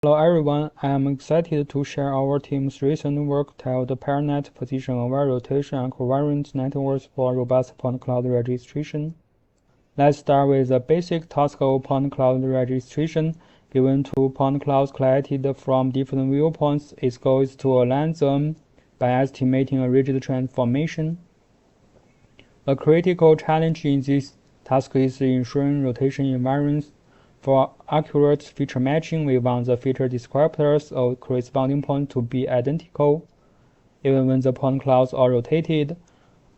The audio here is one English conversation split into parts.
Hello everyone, I am excited to share our team's recent work titled PARE-Net Position-Aware Rotation-Equivariant Networks for Robust Point Cloud Registration. Let's start with the basic task of point cloud registration. Given two point clouds collected from different viewpoints, its goal is to align them by estimating a rigid transformation. A critical challenge in this task is ensuring rotation invariance. For accurate feature matching, we want the feature descriptors of corresponding points to be identical, even when the point clouds are rotated.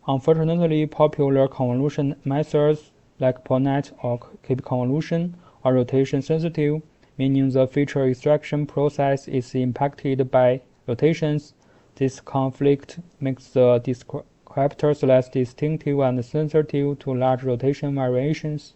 Unfortunately, popular convolution methods like PARE-Net or keep-convolution are rotation-sensitive, meaning the feature extraction process is impacted by rotations. This conflict makes the descriptors less distinctive and sensitive to large rotation variations.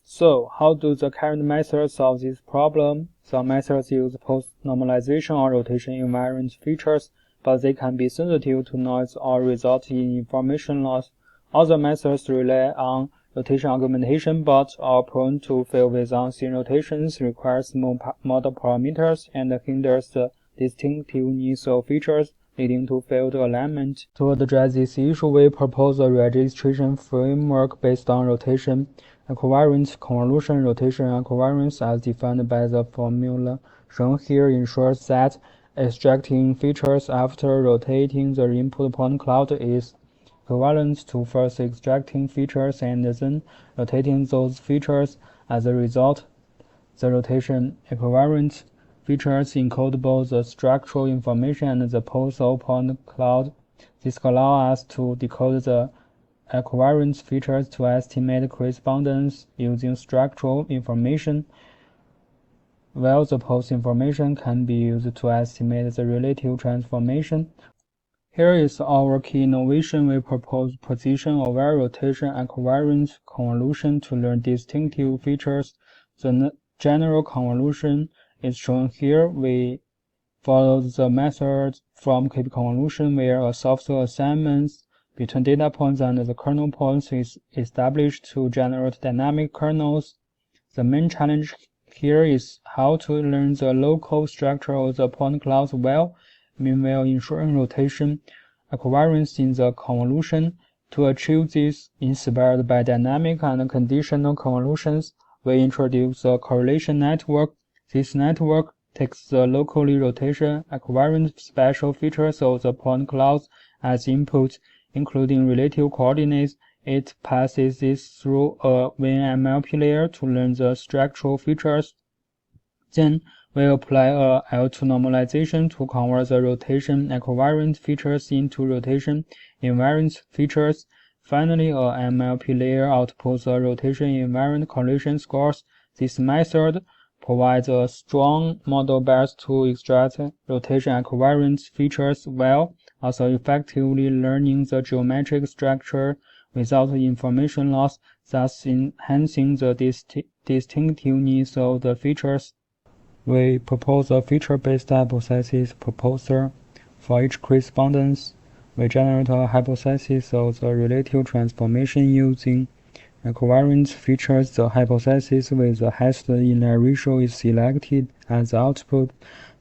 So, how do the current methods solve this problem? Some methods use post-normalization or rotation-invariant features, but they can be sensitive to noise or result in information loss. Other methods rely on rotation augmentation but are prone to fail with unseen rotations, require small model parameters, and hinders the distinctiveness of features, leading to failed alignment. To address this issue, we propose a registration framework based on rotation equivariant convolution. Rotation equivariance, as defined by the formula shown here, ensures that extracting features after rotating the input point cloud is equivalent to first extracting features and then rotating those features. As a result, the rotation equivariant features encode both the structural information and the pose of point cloud. This allows us to decode the equivariant features to estimate correspondence using structural information, while the pose information can be used to estimate the relative transformation. Here is our key innovation. We propose position-aware rotation-equivariant convolution to learn distinctive features. The general convolution is shown here. We follow the method from keep-convolution, where a software assignment between data points and the kernel points is established to generate dynamic kernels. The main challenge here is how to learn the local structure of the point clouds well, meanwhile ensuring rotation equivariance in the convolution. To achieve this, inspired by dynamic and conditional convolutions, we introduce a correlation network. This network takes the locally rotation equivariant special features of the point clouds as input, including relative coordinates. It passes this through a WinMLP layer to learn the structural features. Then we apply a L2 normalization to convert the rotation equivariant features into rotation invariant features. Finally, a MLP layer outputs a rotation invariant correlation scores. This method provides a strong model base to extract rotation equivariant features while also effectively learning the geometric structure without information loss, thus enhancing the distinctiveness of the features. We propose a feature-based hypothesis proposer. For each correspondence, we generate a hypothesis of the relative transformation using equivariant features. The hypothesis with the highest inline ratio is selected as the output.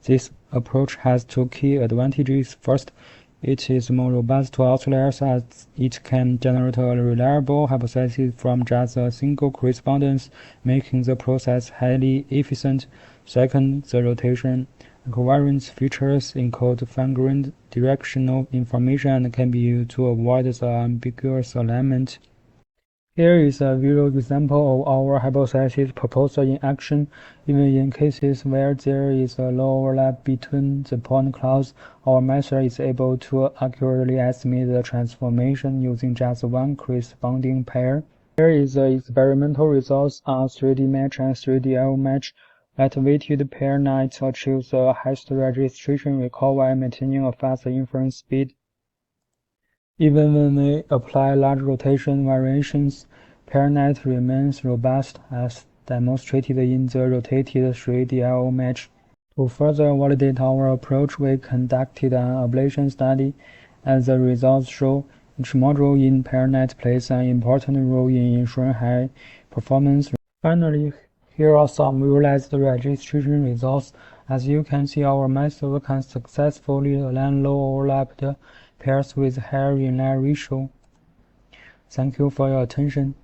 This approach has two key advantages. First, it is more robust to outliers as it can generate a reliable hypothesis from just a single correspondence, making the process highly efficient. Second, the rotation equivariant features encode fine-grained directional information and can be used to avoid the ambiguous alignment. Here is a visual example of our hypothesis proposer in action. Even in cases where there is a low overlap between the point clouds, our method is able to accurately estimate the transformation using just one corresponding pair. Here is the experimental results on 3D match and 3D match. Light-weighted PARE-Net achieves the highest registration recall while maintaining a fast inference speed. Even when we apply large rotation variations, PARE-Net remains robust, as demonstrated in the rotated 3D match. To further validate our approach, we conducted an ablation study. As the results show, each module in PARE-Net plays an important role in ensuring high performance. Finally, here are some visualized registration results. As you can see, our method can successfully align low overlapped pairs with higher inline ratio. Thank you for your attention.